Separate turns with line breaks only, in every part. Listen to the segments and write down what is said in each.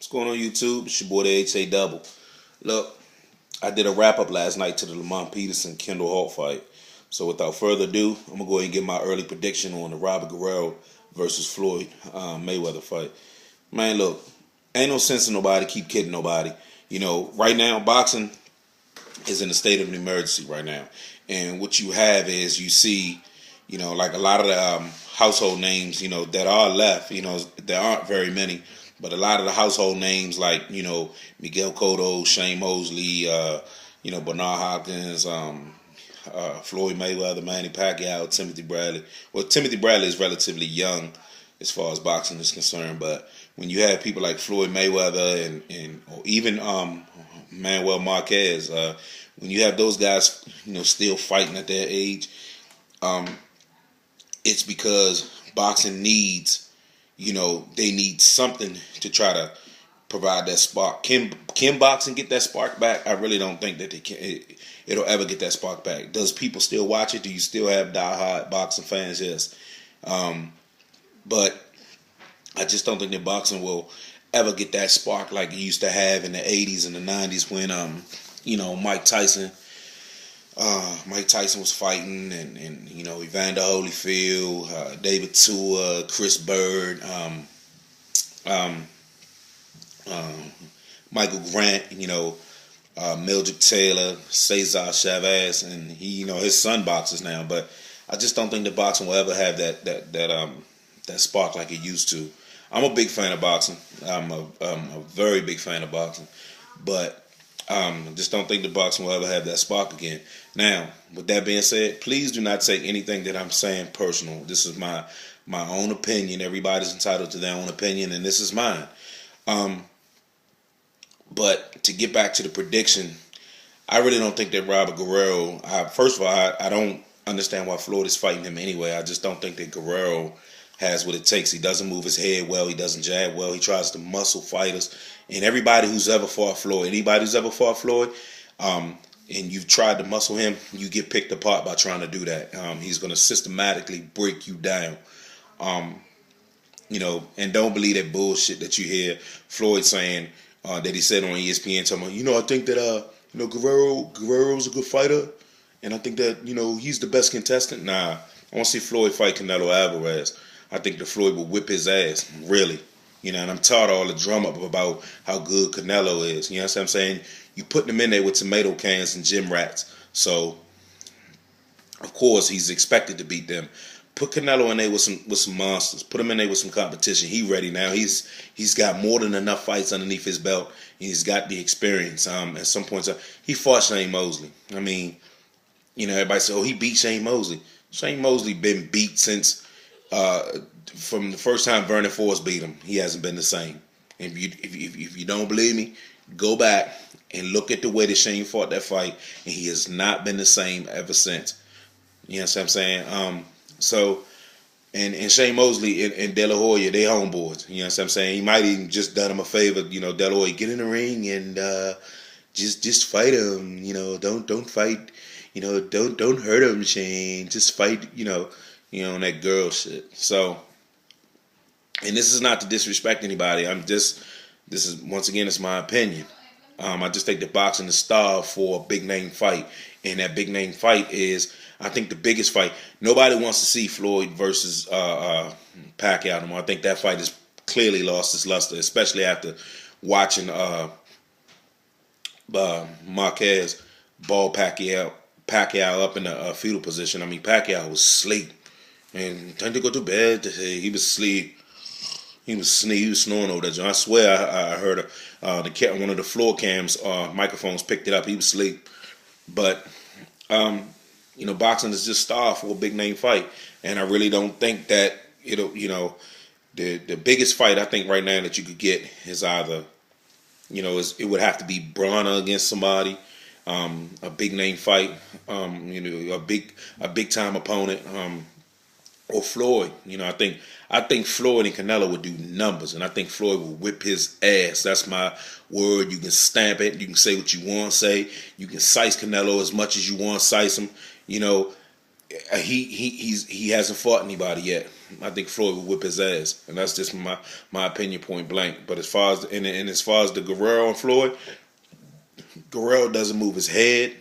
What's going on YouTube? It's your boy the HA Double. Look, I did a wrap up last night to the Lamont Peterson Kendall Holt fight. So without further ado, I'm gonna go ahead and get my early prediction on the Robert Guerrero versus Floyd Mayweather fight. Man, look, ain't no sense in nobody keep kidding nobody. Right now boxing is in a state of an emergency right now, and what you have is you see, like a lot of the household names, that are left. There aren't very many. But a lot of the household names like, Miguel Cotto, Shane Mosley, Bernard Hopkins, Floyd Mayweather, Manny Pacquiao, Timothy Bradley. Well, Timothy Bradley is relatively young as far as boxing is concerned. But when you have people like Floyd Mayweather or even Manuel Marquez, when you have those guys, still fighting at their age, it's because boxing needs, they need something to try to provide that spark. Can boxing get that spark back? I really don't think that it'll ever get that spark back. Does people still watch it? Do you still have diehard boxing fans? Yes. But I just don't think that boxing will ever get that spark like it used to have in the 80s and the 90s when, Mike Tyson was fighting, and Evander Holyfield, David Tua, Chris Bird, Michael Grant, Mildred Taylor, Cesar Chavez, and his son boxes now. But I just don't think that boxing will ever have that spark like it used to. I'm a big fan of boxing. I'm a very big fan of boxing, but I just don't think the boxing will ever have that spark again. Now, with that being said, please do not take anything that I'm saying personal. This is my own opinion. Everybody's entitled to their own opinion, and this is mine. But to get back to the prediction, I really don't think that Robert Guerrero. First of all, I don't understand why Floyd is fighting him anyway. I just don't think that Guerrero has what it takes. He doesn't move his head well. He doesn't jab well. He tries to muscle fighters. And everybody who's ever fought Floyd, and you've tried to muscle him, you get picked apart by trying to do that. He's going to systematically break you down. And don't believe that bullshit that you hear Floyd saying that he said on ESPN, talking about, I think that Guerrero's a good fighter, and I think that he's the best contestant. Nah, I want to see Floyd fight Canelo Alvarez. I think that Floyd will whip his ass, really. And I'm tired of all the drum up about how good Canelo is. You know what I'm saying? You put him in there with tomato cans and gym rats. So, of course, he's expected to beat them. Put Canelo in there with some monsters. Put him in there with some competition. He's ready now. He's got more than enough fights underneath his belt. He's got the experience. At some points, he fought Shane Mosley. I mean, everybody say, "Oh, he beat Shane Mosley." Shane Mosley been beat since from the first time Vernon Forrest beat him. He hasn't been the same. If you don't believe me, go back and look at the way that Shane fought that fight, and he has not been the same ever since. You know what I'm saying? And Shane Mosley and De La Hoya, they homeboys. You know what I'm saying? He might even just done him a favor. De La Hoya, get in the ring and just fight him. Don't fight. Don't hurt him, Shane. Just fight. On that girl shit. So, and this is not to disrespect anybody. This is, once again, it's my opinion. I just think that boxing is starved for a big name fight. And that big name fight is, I think, the biggest fight. Nobody wants to see Floyd versus Pacquiao anymore. I think that fight has clearly lost its luster, especially after watching Marquez ball Pacquiao up in a fetal position. I mean, Pacquiao was asleep. And time to go to bed. He was asleep. He was snoring over there. I swear I heard one of the floor cams microphones picked it up. He was asleep. But boxing is just starved for a big name fight, and I really don't think that the biggest fight I think right now that you could get is either it would have to be Bronner against somebody, a big name fight, a big time opponent, or Floyd. I think Floyd and Canelo would do numbers, and I think Floyd will whip his ass. That's my word. You can stamp it. You can say what you want to say. You can size Canelo as much as you want to size him. He hasn't fought anybody yet. I think Floyd would whip his ass, and that's just my opinion, point blank. But as far as as far as the Guerrero and Floyd, Guerrero doesn't move his head.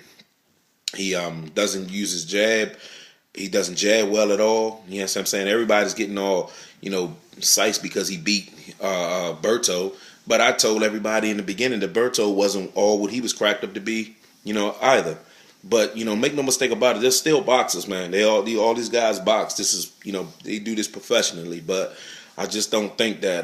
He doesn't use his jab. He doesn't jab well at all. You know what I'm saying? Everybody's getting all, sized because he beat Berto. But I told everybody in the beginning that Berto wasn't all what he was cracked up to be, either. But, make no mistake about it, they're still boxers, man. All these guys box. This is, they do this professionally. But I just don't think that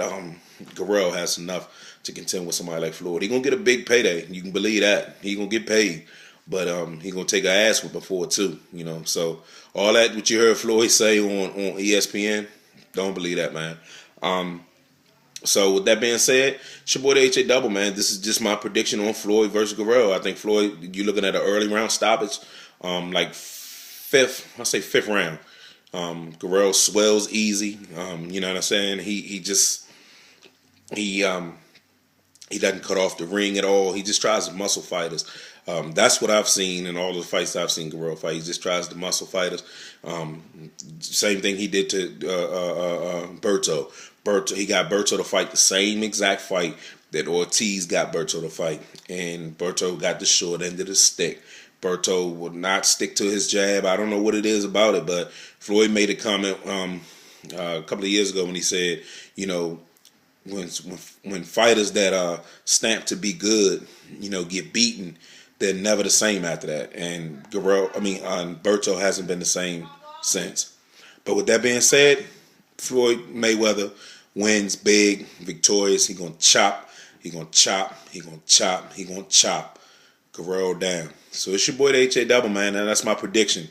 Guerrero has enough to contend with somebody like Floyd. He's going to get a big payday. You can believe that. He's going to get paid. But he's going to take an ass whipping for it too, So all that what you heard Floyd say on ESPN, don't believe that, man. So with that being said, it's your boy the HA Double, man. This is just my prediction on Floyd versus Guerrero. I think Floyd, you're looking at an early round stoppage, like fifth round. Guerrero swells easy. You know what I'm saying? He doesn't cut off the ring at all. He just tries to muscle fighters. That's what I've seen in all the fights I've seen Guerrero fight. He just tries to muscle fighters. Same thing he did to Berto. He got Berto to fight the same exact fight that Ortiz got Berto to fight. And Berto got the short end of the stick. Berto would not stick to his jab. I don't know what it is about it, but Floyd made a comment a couple of years ago when he said, when fighters that are stamped to be good, get beaten, they're never the same after that. And Berto hasn't been the same since. But with that being said, Floyd Mayweather wins big, victorious. He's gonna chop. He's gonna chop. He's gonna chop. He's gonna chop Guerrero down. So it's your boy the HA Double, man, and that's my prediction.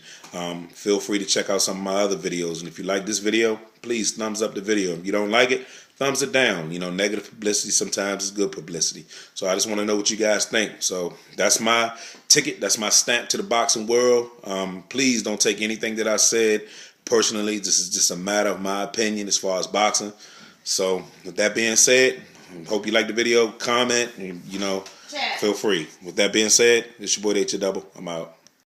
Feel free to check out some of my other videos. And if you like this video, please thumbs up the video. If you don't like it, thumbs it down. Negative publicity sometimes is good publicity. So I just want to know what you guys think. So that's my ticket. That's my stamp to the boxing world. Please don't take anything that I said personally. This is just a matter of my opinion as far as boxing. So with that being said, hope you like the video. Comment, and, feel free. With that being said, it's your boy the HA Double. I'm out.